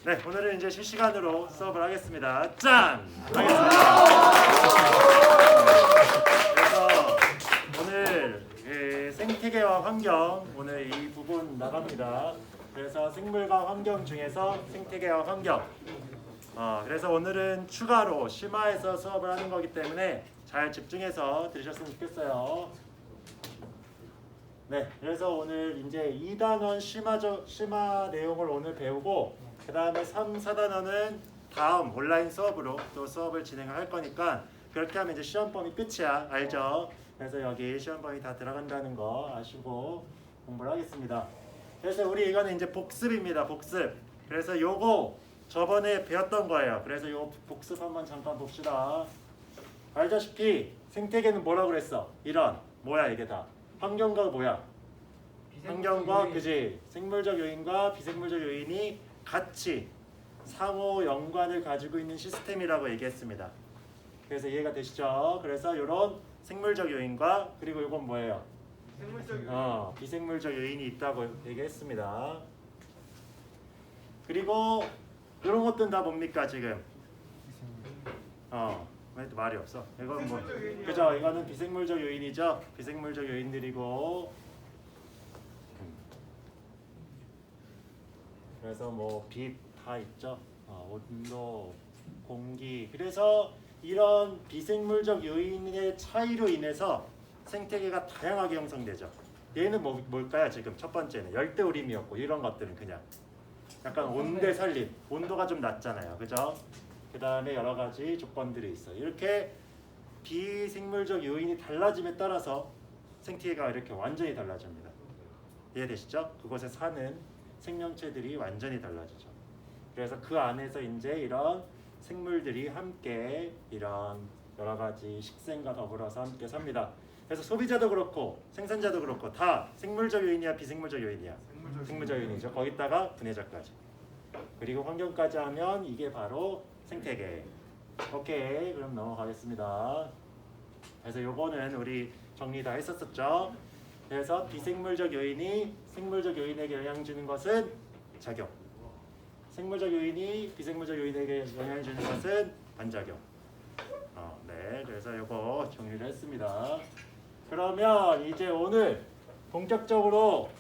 네, 오늘은 이제 실시간으로 수업을 하겠습니다. 짠! 하겠습니다. 그래서 오늘 생태계와 환경 오늘 이 부분 나갑니다. 그래서 생물과 환경 중에서 생태계와 환경. 그래서 오늘은 추가로 심화해서 수업을 하는 거기 때문에 잘 집중해서 들으셨으면 좋겠어요. 네, 그래서 오늘 이제 2단원 심화 내용을 오늘 배우고 그 다음에 3, 4단원은 다음 온라인 수업으로 또 수업을 진행을 할 거니까 그렇게 하면 이제 시험범위 끝이야. 알죠? 그래서 여기 시험범위 다 들어간다는 거 아시고 공부를 하겠습니다. 그래서 우리 이거는 이제 복습입니다. 복습. 그래서 요거 저번에 배웠던 거예요. 그래서 요 복습 한번 잠깐 봅시다. 알다시피 생태계는 뭐라고 그랬어? 이런 뭐야 이게 다 환경과 뭐야? 환경과 그지 생물적 요인과 비생물적 요인이 같이 상호 연관을 가지고 있는 시스템이라고 얘기했습니다. 그래서 이해가 되시죠? 그래서 이런 생물적 요인과 그리고 이건 뭐예요? 비생물적 요인이 있다고 얘기했습니다. 그리고 이런 것들은 다 뭡니까 지금? 왜 또 말이 없어? 이건 뭐 그죠? 이거는 비생물적 요인이죠. 비생물적 요인들이고 그래서 뭐 빛 다 있죠. 온도, 공기. 그래서 이런 비생물적 요인의 차이로 인해서 생태계가 다양하게 형성되죠. 얘는 뭘까요? 지금 첫 번째는 열대우림이었고 이런 것들은 그냥 약간 온대 살림, 온도가 좀 낮잖아요. 그죠? 그 다음에 여러 가지 조건들이 있어요. 이렇게 비생물적 요인이 달라짐에 따라서 생태계가 이렇게 완전히 달라집니다. 이해되시죠? 그곳에 사는 생명체들이 완전히 달라지죠. 그래서 그 안에서 이제 이런 생물들이 함께 이런 여러 가지 식생과 더불어서 함께 삽니다. 그래서 소비자도 그렇고 생산자도 그렇고 다 생물적 요인이야 비생물적 요인이야? 생물적 요인이죠. 거기다가 분해자까지. 그리고 환경까지 하면 이게 바로 생태계. 오케이, 그럼 넘어가겠습니다. 그래서 요거는 우리 정리 다 했었죠. 그래서 비생물적 요인이 생물적 요인에게 영향 주는 것은 작용. 생물적 요인이 비생물적 요인에게 영향을 주는 것은 반작용. 네, 그래서 요거 정리를 했습니다. 그러면 이제 오늘 본격적으로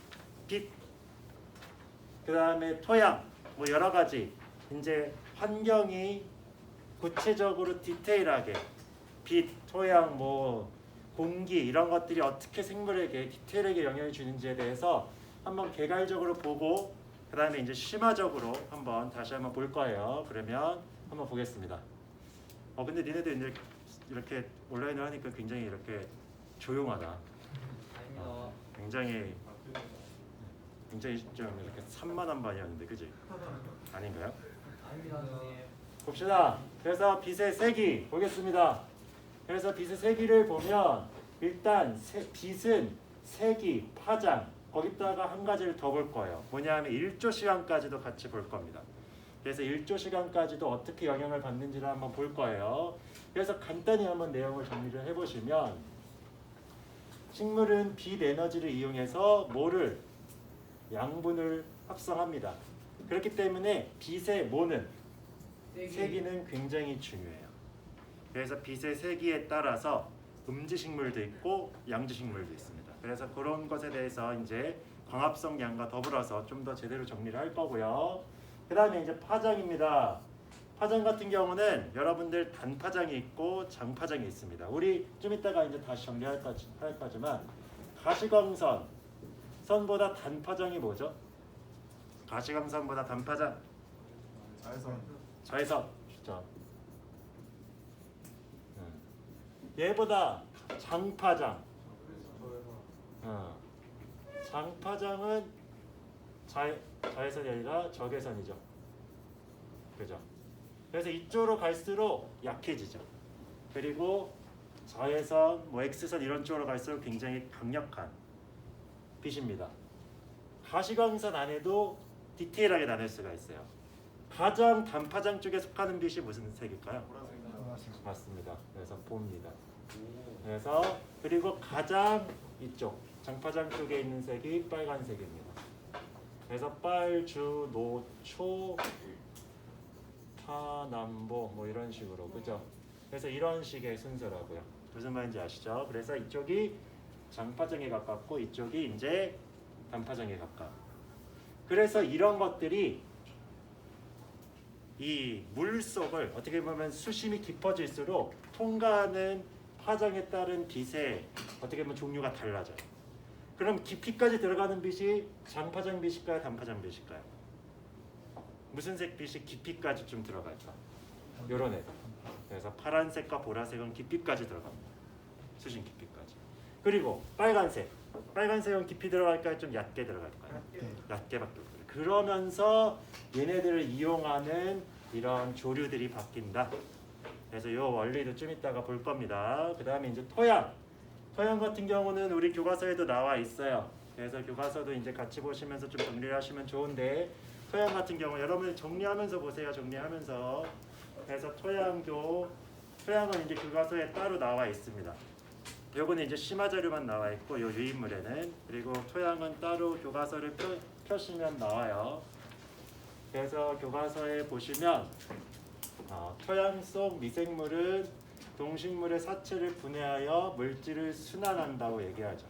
빛, 그 다음에 토양, 뭐 여러 가지 이제 환경이 구체적으로 디테일하게 빛, 토양, 뭐 공기 이런 것들이 어떻게 생물에게 디테일하게 영향을 주는지에 대해서 한번 개괄적으로 보고 그 다음에 이제 심화적으로 다시 한번 볼 거예요. 그러면 한번 보겠습니다. 근데 니네들 이렇게 온라인을 하니까 굉장히 이렇게 조용하다. 굉장히 좀 이렇게 산만한 반이었는데, 그지? 아닌가요? 봅시다. 그래서 빛의 세기 보겠습니다. 그래서 빛의 세기를 보면 일단 빛은 세기, 파장 거기다가 한 가지를 더 볼 거예요. 뭐냐면 1조 시간까지도 같이 볼 겁니다. 그래서 1조 시간까지도 어떻게 영향을 받는지를 한번 볼 거예요. 그래서 간단히 한번 내용을 정리를 해보시면 식물은 빛 에너지를 이용해서 뭐를? 양분을 합성합니다. 그렇기 때문에 빛의 뭐는? 세기는 굉장히 중요해요. 그래서 빛의 세기에 따라서 음지식물도 있고 양지식물도 있습니다. 그래서 그런 것에 대해서 이제 광합성 양과 더불어서 좀 더 제대로 정리를 할 거고요. 그 다음에 이제 파장입니다. 파장 같은 경우는 여러분들 단파장이 있고 장파장이 있습니다. 우리 좀 이따가 이제 다시 정리할 거지만 가시광선 선보다 단파장이 뭐죠? 가시광선보다 단파장 자외선 진짜. 얘보다 장파장. 장파장은 자외선이 아니라 적외선이죠. 그죠? 그래서 이쪽으로 갈수록 약해지죠. 그리고 자외선, 뭐 X선 이런 쪽으로 갈수록 굉장히 강력한 빛입니다. 가시광선 안에도 디테일하게 나눌 수가 있어요. 가장 단파장 쪽에 속하는 빛이 무슨 색일까요? 보라색. 맞습니다. 그래서 봅니다. 그래서 그리고 가장 이쪽 장파장 쪽에 있는 색이 빨간색입니다. 그래서 빨, 주, 노, 초, 파남보 뭐 이런 식으로 그죠? 그래서 이런 식의 순서라고요. 무슨 말인지 아시죠? 그래서 이쪽이 장파정에 가깝고 이쪽이 이제 단파정에 가까워. 그래서 이런 것들이 이 물속을 어떻게 보면 수심이 깊어질수록 통과하는 파장에 따른 빛의 어떻게 보면 종류가 달라져요. 그럼 깊이까지 들어가는 빛이 장파장 빛일까요? 단파장 빛일까요? 무슨 색 빛이 깊이까지 좀 들어갈까? 요런 애가. 그래서 파란색과 보라색은 깊이까지 들어갑니다. 수심 깊이까지. 그리고 빨간색은 깊이 들어갈까요? 좀 얕게 들어갈까요? 얕게밖에 없어요. 그러면서 얘네들을 이용하는 이런 조류들이 바뀐다. 그래서 이 원리도 좀 이따가 볼 겁니다. 그 다음에 이제 토양 같은 경우는 우리 교과서에도 나와 있어요. 그래서 교과서도 이제 같이 보시면서 좀 정리를 하시면 좋은데, 토양 같은 경우 여러분 정리하면서 보세요. 정리하면서. 그래서 토양은 이제 교과서에 따로 나와 있습니다. 요거는 이제 심화 자료만 나와 있고, 요 유인물에는. 그리고 토양은 따로 교과서를 펴시면 나와요. 그래서 교과서에 보시면 토양 속 미생물은 동식물의 사체를 분해하여 물질을 순환한다고 얘기하죠.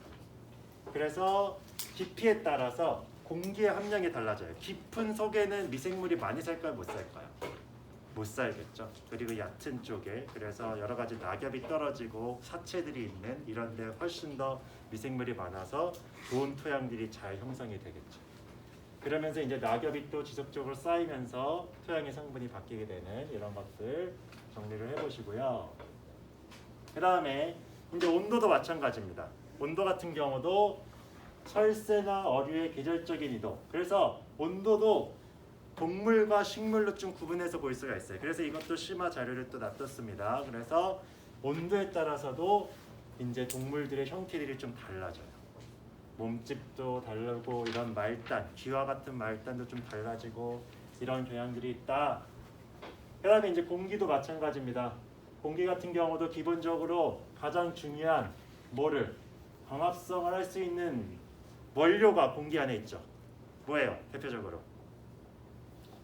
그래서 깊이에 따라서 공기의 함량이 달라져요. 깊은 속에는 미생물이 많이 살까요? 못 살까요? 못 살겠죠. 그리고 얕은 쪽에 그래서 여러 가지 낙엽이 떨어지고 사체들이 있는 이런 데 훨씬 더 미생물이 많아서 좋은 토양들이 잘 형성이 되겠죠. 그러면서 이제 낙엽이 또 지속적으로 쌓이면서 토양의 성분이 바뀌게 되는 이런 것들 정리를 해보시고요. 그 다음에 이제 온도도 마찬가지입니다. 온도 같은 경우도 철새나 어류의 계절적인 이동. 그래서 온도도 동물과 식물로 좀 구분해서 볼 수가 있어요. 그래서 이것도 심화 자료를 또 놔뒀습니다. 그래서 온도에 따라서도 이제 동물들의 형태들이 좀 달라져요. 몸집도 다르고 이런 말단, 쥐와 같은 말단도 좀 달라지고 이런 경향들이 있다. 그 다음에 이제 공기도 마찬가지입니다. 공기 같은 경우도 기본적으로 가장 중요한 광합성을 할 수 있는 원료가 공기 안에 있죠. 뭐예요? 대표적으로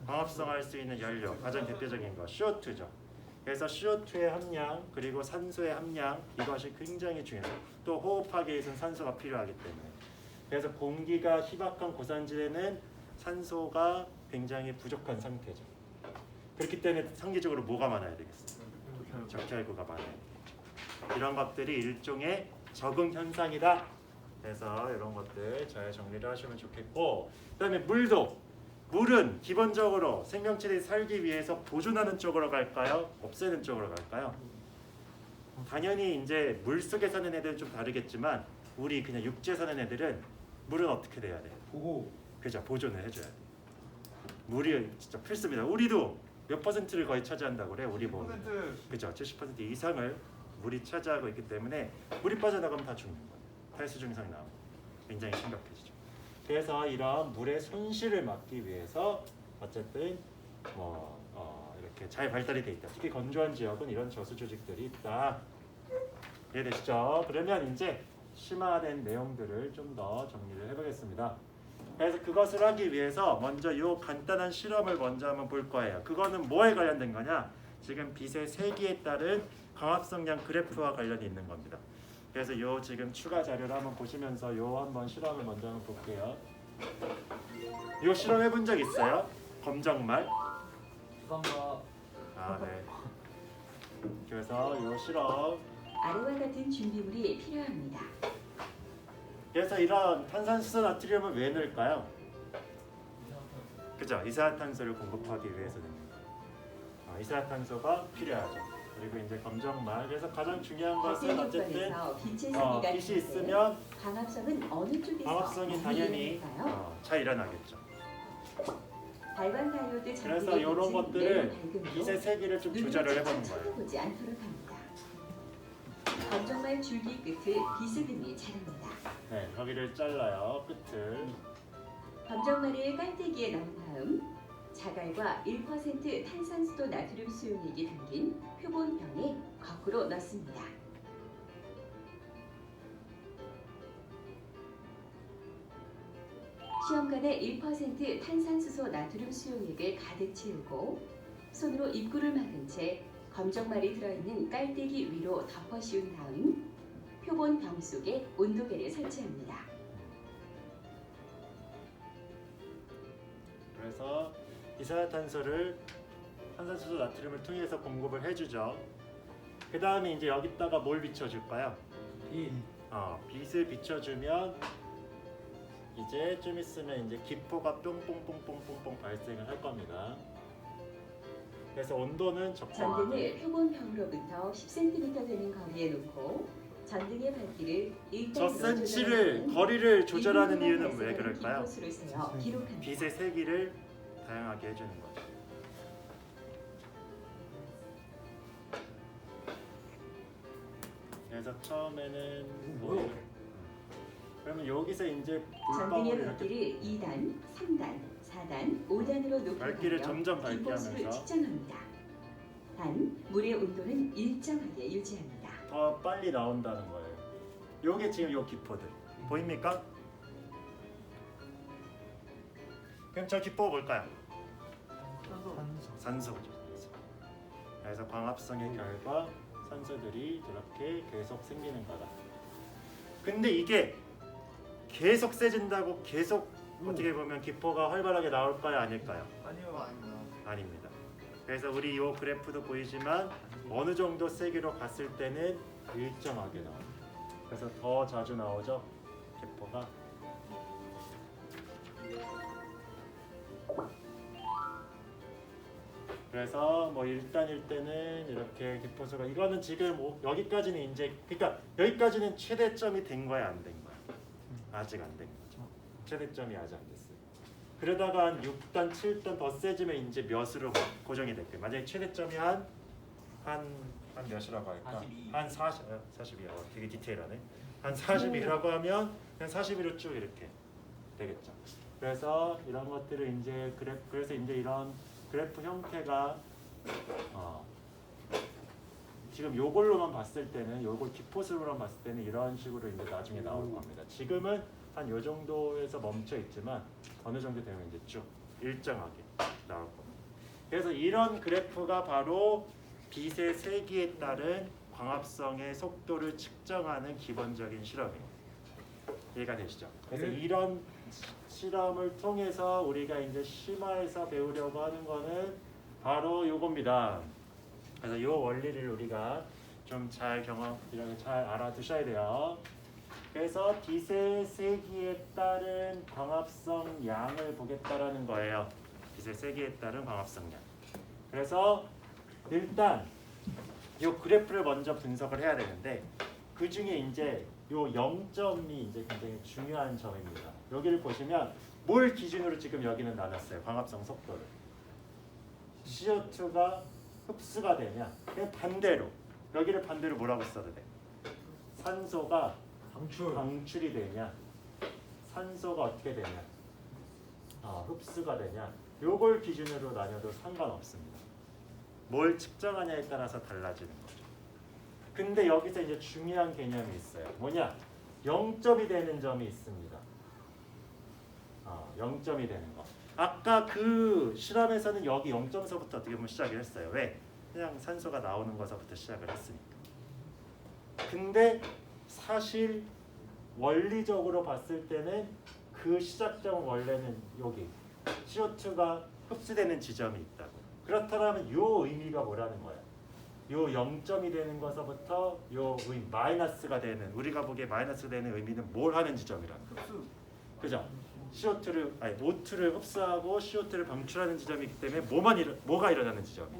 광합성할 수 있는 연료, 가장 대표적인 거 CO2죠. 그래서 CO2의 함량 그리고 산소의 함량, 이것이 굉장히 중요해요. 또 호흡하기 위해서는 산소가 필요하기 때문에. 그래서 공기가 희박한 고산지대는 산소가 굉장히 부족한 상태죠. 그렇기 때문에 상대적으로 뭐가 많아야 되겠어요? 적혈구가 많아야 되겠죠. 이런 것들이 일종의 적응 현상이다. 그래서 이런 것들 잘 정리를 하시면 좋겠고, 그다음에 물은 기본적으로 생명체들이 살기 위해서 보존하는 쪽으로 갈까요? 없애는 쪽으로 갈까요? 당연히 이제 물 속에 사는 애들은 좀 다르겠지만 우리 그냥 육지에 사는 애들은 물은 어떻게 돼야 돼요? 그죠? 보존을 해줘야 돼요. 물이 진짜 필수입니다. 우리도 몇 퍼센트를 거의 차지한다고 그래요? 우리 몸. 그죠? 70% 이상을 물이 차지하고 있기 때문에 물이 빠져나가면 다 죽는 거예요. 탈수 증상이 나오고 굉장히 심각해지죠. 그래서 이런 물의 손실을 막기 위해서 어쨌든 이렇게 잘 발달이 돼 있다. 특히 건조한 지역은 이런 저수 조직들이 있다. 이해되시죠? 그러면 이제 심화된 내용들을 좀 더 정리를 해보겠습니다. 그래서 그것을 하기 위해서 먼저 이 간단한 실험을 먼저 한번 볼 거예요. 그거는 뭐에 관련된 거냐? 지금 빛의 세기에 따른 광합성량 그래프와 관련이 있는 겁니다. 그래서 요 지금 추가 자료를 한번 보시면서 요 한번 실험을 먼저 한번 볼게요. 요 실험 해본 적 있어요? 검정말? 네. 그래서 요 실험 아래와 같은 준비물이 필요합니다. 그래서 이런 탄산수소 나트륨을 왜 넣을까요? 그죠? 이산화탄소를 공급하기 위해서 넣는 거예요. 이산화탄소가 필요하죠. 그리고 이제 검정말. 그래서 가장 중요한 것은 어쨌든 빛이 있으면 광합성은 어느 쪽에서 광합성이 당연히 잘 일어나겠죠. 발광 다이오드 그래서 이런 것들을 빛의 세기를 좀 조절을 해보는 거예요. 보지 않도록 합니다. 검정말 줄기 끝을 비스듬히 자릅니다. 네, 거기를 잘라요. 끝을. 검정말을 깔때기에 넣은 다음 자갈과 1% 탄산수도 나트륨 수용액이 담긴 표본병에 거꾸로 넣습니다. 시험관에 1% 탄산수소 나트륨 수용액을 가득 채우고 손으로 입구를 막은 채 검정말이 들어있는 깔때기 위로 덮어 씌운 다음 표본 병 속에 온도계를 설치합니다. 그래서 이산화탄소를 탄산수소 나트륨을 통해서 공급을 해주죠. 그 다음에 이제 여기다가 뭘 비춰줄까요? 빛을 비춰주면 이제 좀 있으면 이제 기포가 뿅뿅뿅뿅뿅 발생을 할 겁니다. 그래서 온도는 적당하게 전등을 표본병으로부터 10cm 되는 거리에 놓고 전등의 밝기를 저 1단으로 센치를 거리를 조절하는 이유는 왜 그럴까요? 기포수를 세어 기록합니다. 빛의 세기를 다양하게 해주는 거죠. 그래서 처음에는 그러면 여기서 이제 전등의 불방울이 이렇게 밝기를 2단, 3단, 4단, 5단으로 밝기를 점점 밝게 기포수를 하면서 측정합니다. 단, 물의 온도는 일정하게 유지합니다. 더 빨리 나온다는 거예요. 요게 지금 요 기포들 보입니까? 그럼 저 기포가 뭘까요? 산소죠. 산소. 그래서 광합성의 결과 산소들이 이렇게 계속 생기는 거다. 근데 이게 계속 세진다고 계속 어떻게 보면 기포가 활발하게 나올까요? 아닐까요? 아니요, 아닙니다. 아닙니다. 그래서 우리 이 그래프도 보이지만 어느 정도 세기로 갔을 때는 일정하게 나옵니다. 그래서 더 자주 나오죠, 기포가. 그래서 뭐 1단일 때는 이렇게 기포수가 이거는 지금 여기까지는 이제 그러니까 여기까지는 최대점이 된 거야, 안 된 거야? 아직 안 된 거죠. 최대점이 아직 안 됐어요. 그러다가 한 6단, 7단 더 세지면 이제 몇으로 고정이 될게요. 만약에 최대점이 한 몇이라고 할까? 42. 한 42. 되게 디테일하네. 한 42라고 하면 그냥 42로 쭉 이렇게 되겠죠. 그래서 이런 것들을 이제 그래서 이제 이런 그래프 형태가 지금 요걸로만 봤을 때는 요걸 기포수로만 봤을 때는 이런 식으로 이제 나중에 나올 겁니다. 지금은 한 요 정도에서 멈춰 있지만 어느 정도 되면 이제 쭉 일정하게 나올 겁니다. 그래서 이런 그래프가 바로 빛의 세기에 따른 광합성의 속도를 측정하는 기본적인 실험이에요. 이해가 되시죠? 그래서 이런 실험을 통해서 우리가 이제 심화해서 배우려고 하는 거는 바로 요겁니다. 그래서 요 원리를 우리가 좀 잘 이렇게 잘 알아두셔야 돼요. 그래서 빛의 세기에 따른 광합성 양을 보겠다라는 거예요. 빛의 세기에 따른 광합성 양. 그래서 일단 요 그래프를 먼저 분석을 해야 되는데 그 중에 이제 요 0점이 이제 굉장히 중요한 점입니다. 여기를 보시면 뭘 기준으로 지금 여기는 나눴어요. 광합성 속도를. CO2가 흡수가 되냐? 그냥 반대로 여기를 반대로 뭐라고 써도 돼? 산소가 방출이 되냐? 산소가 어떻게 되냐? 흡수가 되냐? 요걸 기준으로 나뉘어도 상관없습니다. 뭘 측정하냐에 따라서 달라지는 거죠. 근데 여기서 이제 중요한 개념이 있어요. 뭐냐? 0점이 되는 점이 있습니다. 0점이 되는 거. 아까 그 실험에서는 여기 0점서부터 어떻게 보면 시작을 했어요. 왜? 그냥 산소가 나오는 것서부터 시작을 했으니까. 근데 사실 원리적으로 봤을 때는 그 시작점 원래는 여기 CO2가 흡수되는 지점이 있다고. 그렇다면 요 의미가 뭐라는 거야? 요 0점이 되는 것서부터 요 마이너스가 되는 우리가 보기에 마이너스 되는 의미는 뭘 하는 지점이라는 거야. 그죠? O2를 흡수하고 CO2를 방출하는 지점이기 때문에 뭐가 일어나는 지점이야?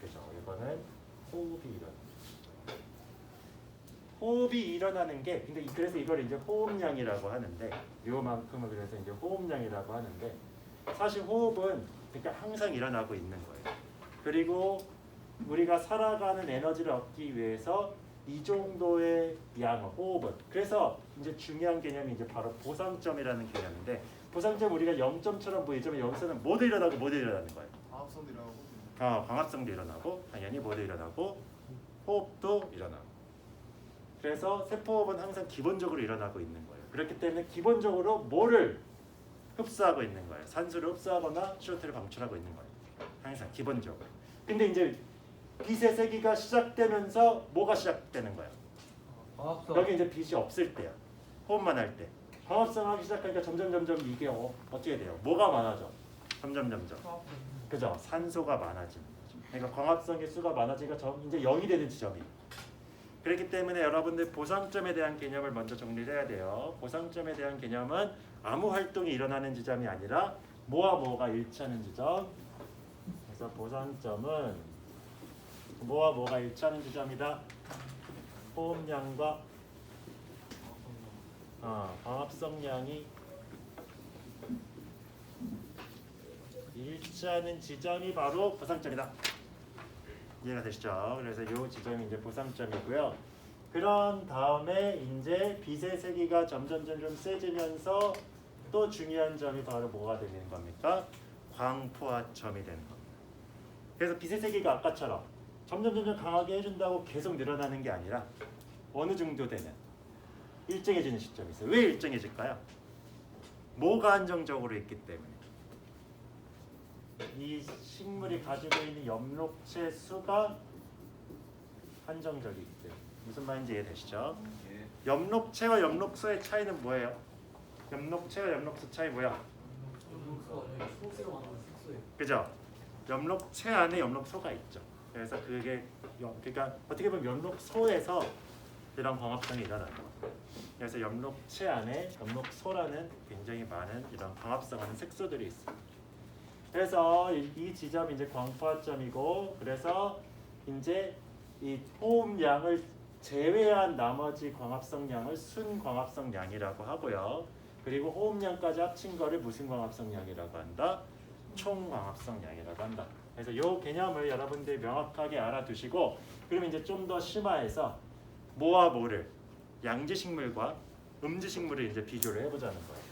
그죠? 이거는 호흡이 일어나는. 호흡이 일어나는 게 근데 그래서 이걸 이제 호흡량이라고 하는데 요만큼을 그래서 이제 호흡량이라고 하는데 사실 호흡은 그러니까 항상 일어나고 있는 거예요. 그리고 우리가 살아가는 에너지를 얻기 위해서 이 정도의 양 호흡은 그래서 이제 중요한 개념이 이제 바로 보상점이라는 개념인데 보상점 우리가 0점처럼 보이지만 여기서는 뭐도 일어나고 뭐도 일어나는 거예요. 광합성도 일어나고. 광합성도 일어나고 당연히 뭐도 일어나고 호흡도 일어나고. 그래서 세포호흡은 항상 기본적으로 일어나고 있는 거예요. 그렇기 때문에 기본적으로 뭐를 흡수하고 있는 거예요. 산소를 흡수하거나 CO2를 방출하고 있는 거예요. 항상 기본적으로. 근데 이제 빛의 세기가 시작되면서 뭐가 시작되는 거야? 여기 이제 빛이 없을 때야. 호흡만 할 때. 광합성 하기 시작하니까 점점 이게 어떻게 돼요? 뭐가 많아져? 점점. 그죠? 산소가 많아지는 거죠. 그러니까 광합성의 수가 많아지니까 이제 0이 되는 지점이. 그렇기 때문에 여러분들 보상점에 대한 개념을 먼저 정리를 해야 돼요. 보상점에 대한 개념은 아무 활동이 일어나는 지점이 아니라 뭐와 뭐가 일치하는 지점. 그래서 보상점은 뭐와 뭐가 일치하는 지점이다. 호흡량과 광합성량이 일치하는 지점이 바로 보상점이다. 이해가 되시죠? 그래서 이 지점이 이제 보상점이고요. 그런 다음에 이제 빛의 세기가 점점 세지면서 또 중요한 점이 바로 뭐가 되는 겁니까? 광포화점이 되는 겁니다. 그래서 빛의 세기가 아까처럼 점점 강하게 해준다고 계속 늘어나는 게 아니라 어느 정도 되는 일정해지는 시점이 있어요. 왜 일정해질까요? 뭐가 한정적으로 있기 때문에. 이 식물이 가지고 있는 엽록체 수가 한정적이기 때문에. 무슨 말인지 이해되시죠? 엽록체와 엽록소의 차이는 뭐예요? 엽록체와 엽록소 차이 뭐야? 그죠? 엽록체 안에 엽록소가 있죠. 그래서 그게 그러니까 어떻게 보면 엽록소에서 이런 광합성이 일어나는 거예요. 그래서 엽록체 안에 엽록소라는 굉장히 많은 이런 광합성하는 색소들이 있습니다. 그래서 이 지점이 이제 광포화점이고, 그래서 이제 이 호흡량을 제외한 나머지 광합성량을 순광합성량이라고 하고요. 그리고 호흡량까지 합친 거를 무슨 광합성량이라고 한다? 총광합성량이라고 한다. 그래서 이 개념을 여러분들이 명확하게 알아두시고, 그러면 이제 좀 더 심화해서 뭐와 뭐를 양지식물과 음지식물을 이제 비교를 해보자는 거예요.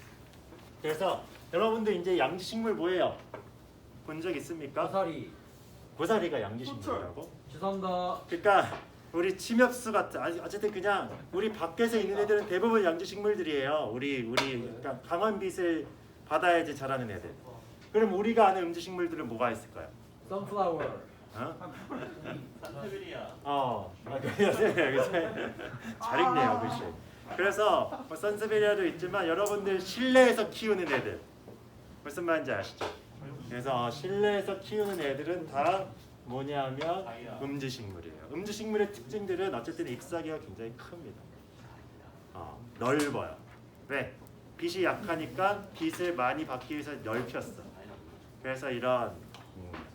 그래서 여러분들 이제 양지식물 뭐예요? 본 적 있습니까? 고사리. 고사리가 양지식물이라고? 죄송합니다. 그러니까 우리 침엽수 같은 어쨌든 그냥 우리 밖에서 있는 애들은 대부분 양지식물들이에요. 우리 그러니까 강한 빛을 받아야지 자라는 애들. 그럼 우리가 아는 음지식물들은 뭐가 있을까요? 선플라워. 잘 읽네요, 글씨. 그래서 선스베리아도 있지만 여러분들 실내에서 키우는 애들 무슨 말인지 아시죠? 그래서 실내에서 키우는 애들은 다 뭐냐면 음지식물이에요. 음지식물의 특징들은 어쨌든 잎사귀가 굉장히 큽니다. 넓어요. 왜? 빛이 약하니까 빛을 많이 받기 위해서 넓혔어. 그래서 이런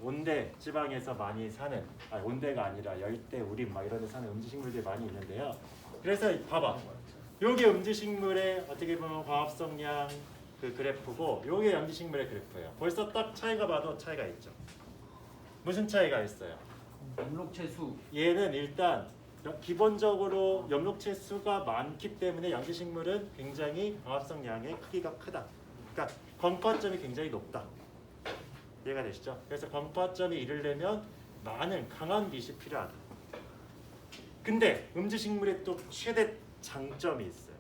온대 지방에서 많이 사는, 온대가 아니라 열대, 우림 막 이런 데 사는 음지식물들이 많이 있는데요. 그래서 봐봐, 요게 음지식물의 어떻게 보면 광합성량 그 그래프고, 요게 양지식물의 그래프예요. 벌써 딱 차이가 봐도 차이가 있죠. 무슨 차이가 있어요? 엽록체 수. 얘는 일단 기본적으로 엽록체 수가 많기 때문에 양지식물은 굉장히 광합성량의 크기가 크다. 그러니까 광포화점이 굉장히 높다. 이해가 되시죠? 그래서 광포화점이 이르려면 많은 강한 빛이 필요하다. 근데 음지식물의 또 최대 장점이 있어요.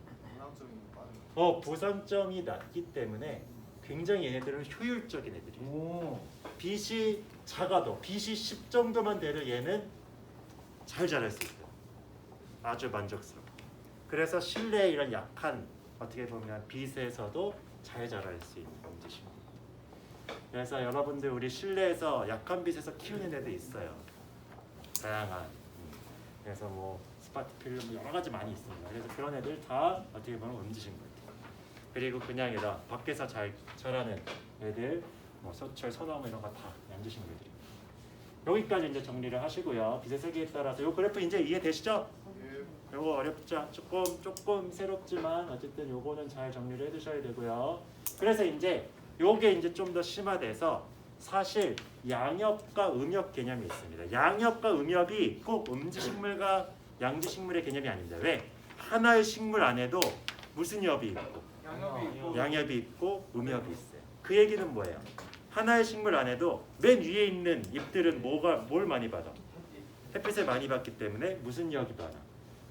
보상점이 낮기 때문에 굉장히 얘네들은 효율적인 애들이에요. 오. 빛이 작아도 빛이 10 정도만 돼도 얘는 잘 자랄 수 있어요. 아주 만족스럽고. 그래서 실내에 이런 약한 어떻게 보면 빛에서도 잘 자랄 수 있는 음지식물. 그래서 여러분들 우리 실내에서 약한 빛에서 키우는 애들 있어요. 다양한. 그래서 뭐 스파티필름 여러 가지 많이 있습니다. 그래서 그런 애들 다 어떻게 보면 음지식물. 그리고 그냥 이런 밖에서 잘 자라는 애들, 뭐 소철, 소나무 이런 거 다 양지식물들입니다. 여기까지 이제 정리를 하시고요. 빛의 세기에 따라서 이 그래프 이제 이해되시죠? 요거 어렵죠? 조금 새롭지만 어쨌든 요거는 잘 정리를 해두셔야 되고요. 그래서 이제 요게 이제 좀 더 심화돼서 사실 양엽과 음엽 개념이 있습니다. 양엽과 음엽이 꼭 음지식물과 양지식물의 개념이 아닙니다. 왜? 하나의 식물 안에도 무슨 엽이 있고 양엽이 있고 음엽이 있어요. 그 얘기는 뭐예요? 하나의 식물 안에도 맨 위에 있는 잎들은 뭘 많이 받아? 햇빛을 많이 받기 때문에 무슨 엽이 받아?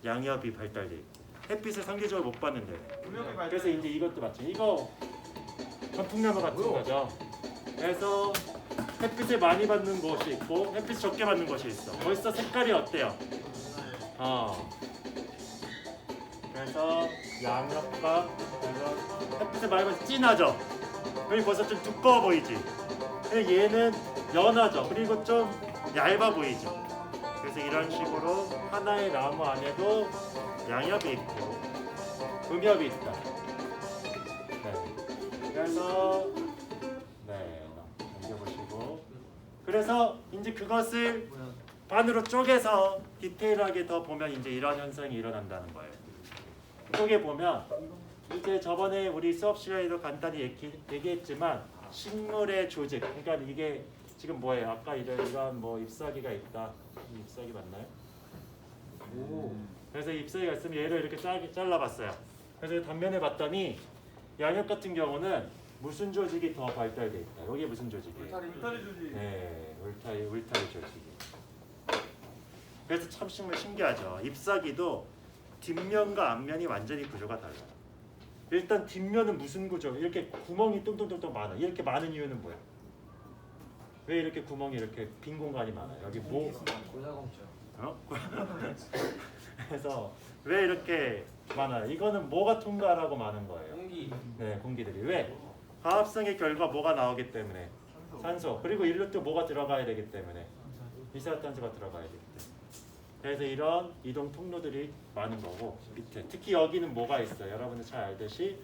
양엽이 발달돼 있고, 햇빛을 상대적으로 못 받는데. 그래서 이제 이것도 마찬가지. 이거 단풍나무 같은 거죠. 그래서 햇빛을 많이 받는 곳이 있고 햇빛 적게 받는 곳이 있어. 벌써 색깔이 어때요? 그래서 양옆과 그래서 햇빛을 많이 받으면 진하죠. 그리고 벌써 좀 두꺼워 보이지. 근데 얘는 연하죠. 그리고 좀 얇아 보이죠. 그래서 이런 식으로 하나의 나무 안에도 양엽이 있고 음엽이 있다. 네. 그래서 넘겨보시고 그래서 이제 그것을 반으로 쪼개서 디테일하게 더 보면 이제 이런 현상이 일어난다는 거예요. 쪼개 보면 이제 저번에 우리 수업 시간에도 간단히 얘기했지만 식물의 조직, 그러니까 이게 지금 뭐예요? 아까 이런 뭐 잎사귀가 있다. 이 잎사귀 맞나요? 그래서 잎사귀가 있으면 얘를 이렇게 잘라봤어요. 그래서 단면에 봤더니 양엽 같은 경우는 무슨 조직이 더 발달돼 있다. 여기 무슨 조직이에요? 울타리 조직. 네, 울타리 조직이. 그래서 참 신기하죠. 잎사귀도 뒷면과 앞면이 완전히 구조가 달라요. 일단 뒷면은 무슨 구조? 이렇게 구멍이 뚱뚱뚱뚱 많아. 이렇게 많은 이유는 뭐야? 왜 이렇게 구멍이 이렇게 빈 공간이 많아요? 여기 뭐? 고자공증. 그래서 왜 이렇게 많아요? 이거는 뭐가 통과하라고 많은 거예요? 공기. 네, 공기들이. 왜? 화합성의 결과 뭐가 나오기 때문에 산소. 그리고 일로 또 뭐가 들어가야 되기 때문에 이산화탄소가 들어가야 되기 때문에. 그래서 이런 이동 통로들이 많은 거고 밑에 특히 여기는 뭐가 있어요? 여러분들 잘 알듯이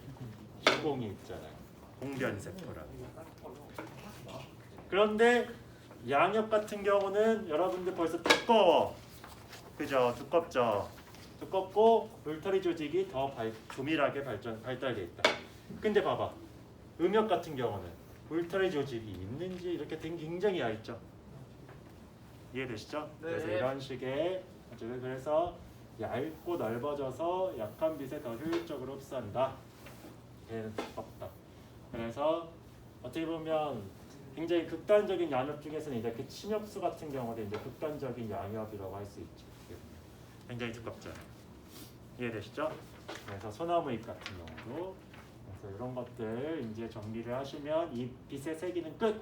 주공이 있잖아요. 공변세포라고. 그런데 양엽 같은 경우는 여러분들 벌써 두꺼워. 그죠? 두껍죠? 두껍고 울타리 조직이 더 조밀하게 발달돼 있다. 근데 봐봐. 음엽 같은 경우는 울타리 조직이 있는지 이렇게 된 굉장히 얇죠. 이해되시죠? 네. 그래서 이런 식의 그래서 얇고 넓어져서 약한 빛에 더 효율적으로 흡수한다. 얘는 두껍다. 그래서 어떻게 보면 굉장히 극단적인 양엽 중에서는 이제 그 침엽수 같은 경우는 이제 극단적인 양엽이라고 할 수 있죠. 굉장히 두껍죠. 이해되시죠? 그래서 소나무 잎 같은 경우도 그래서 이런 것들 이제 정리를 하시면 이 빛의 세기는 끝.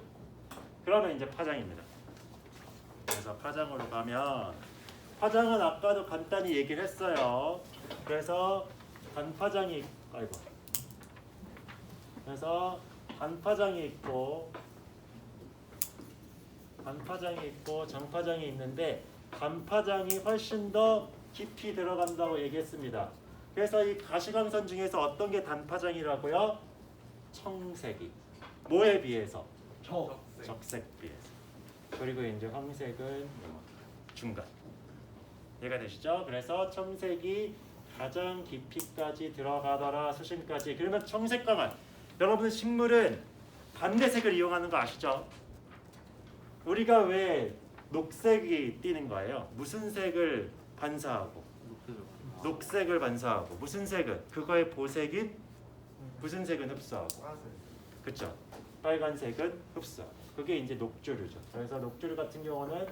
그러면 이제 파장입니다. 그래서 파장으로 가면 파장은 아까도 간단히 얘기를 했어요. 그래서 단파장이 그래서 단파장이 있고 장파장이 있는데 단파장이 훨씬 더 깊이 들어간다고 얘기했습니다. 그래서 이 가시광선 중에서 어떤 게 단파장이라고요? 청색이. 뭐에 비해서? 적색 비해서. 그리고 이제 황색은 중간. 이해가 되시죠? 그래서 청색이 가장 깊이까지 들어가더라 수심까지. 그러면 청색광은 여러분 식물은 반대색을 이용하는 거 아시죠? 우리가 왜 녹색이 띄는 거예요? 무슨 색을 반사하고? 녹색을 반사하고 무슨 색은? 그거의 보색인 무슨 색은 흡수하고? 그렇죠? 빨간색은 흡수하고. 그게 이제 녹조류죠. 그래서 녹조류 같은 경우는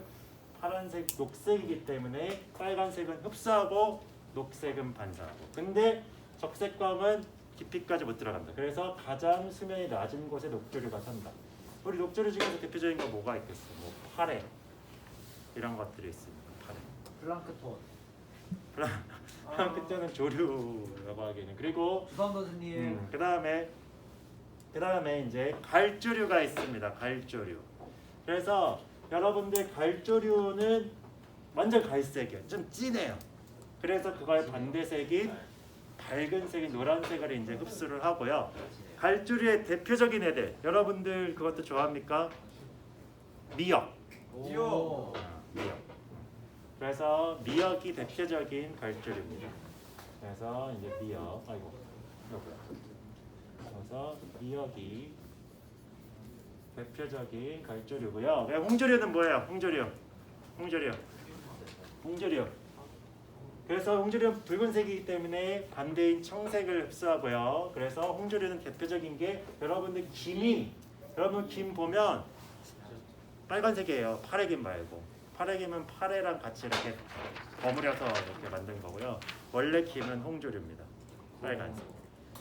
파란색, 녹색이기 때문에 빨간색은 흡수하고 녹색은 반사하고. 근데 적색광은 깊이까지 못 들어간다. 그래서 가장 수면이 낮은 곳에 녹조류가 산다. 우리 녹조류 중에서 대표적인 거 뭐가 있겠어? 뭐 파래 이런 것들이 있습니다. 파래. 플랑크톤. 플랑크톤은 조류라고 하기에는. 그리고 주선 선생님. 그다음에 이제 갈조류가 있습니다. 갈조류. 그래서 여러분들 갈조류는 완전 갈색이에요. 좀 진해요. 그래서 그거의 반대색인 밝은 색인 노란색을 이제 흡수를 하고요. 갈조류의 대표적인 애들 여러분들 그것도 좋아합니까? 미역. 오. 미역. 그래서 미역이 대표적인 갈조류입니다. 그래서 이제 미역. 그래서 미역이 대표적인 갈조류고요. 홍조류는 뭐예요? 홍조류. 그래서 홍조류는 붉은색이기 때문에 반대인 청색을 흡수하고요. 그래서 홍조류는 대표적인 게 여러분들 여러분 김 보면 빨간색이에요. 파래김 말고. 파래김은 파래랑 같이 이렇게 버무려서 이렇게 만든 거고요. 원래 김은 홍조류입니다. 빨간색.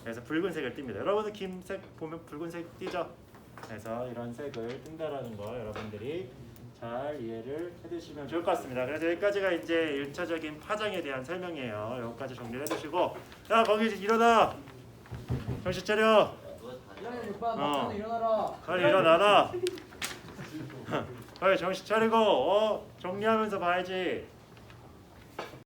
그래서 붉은색을 띱니다. 여러분들 김색 보면 붉은색 띄죠? 그래서 이런 색을 뜬다라는 거 여러분들이 잘 이해를 해두시면 좋을 것 같습니다. 그래서 여기까지가 이제 1차적인 파장에 대한 설명이에요. 여기까지 정리를 해두시고, 야 거기 일어나, 정신 차려, 일어나 오빠 막판에 일어나라. 빨리 일어나라. 빨리 정신 차리고 정리하면서 봐야지.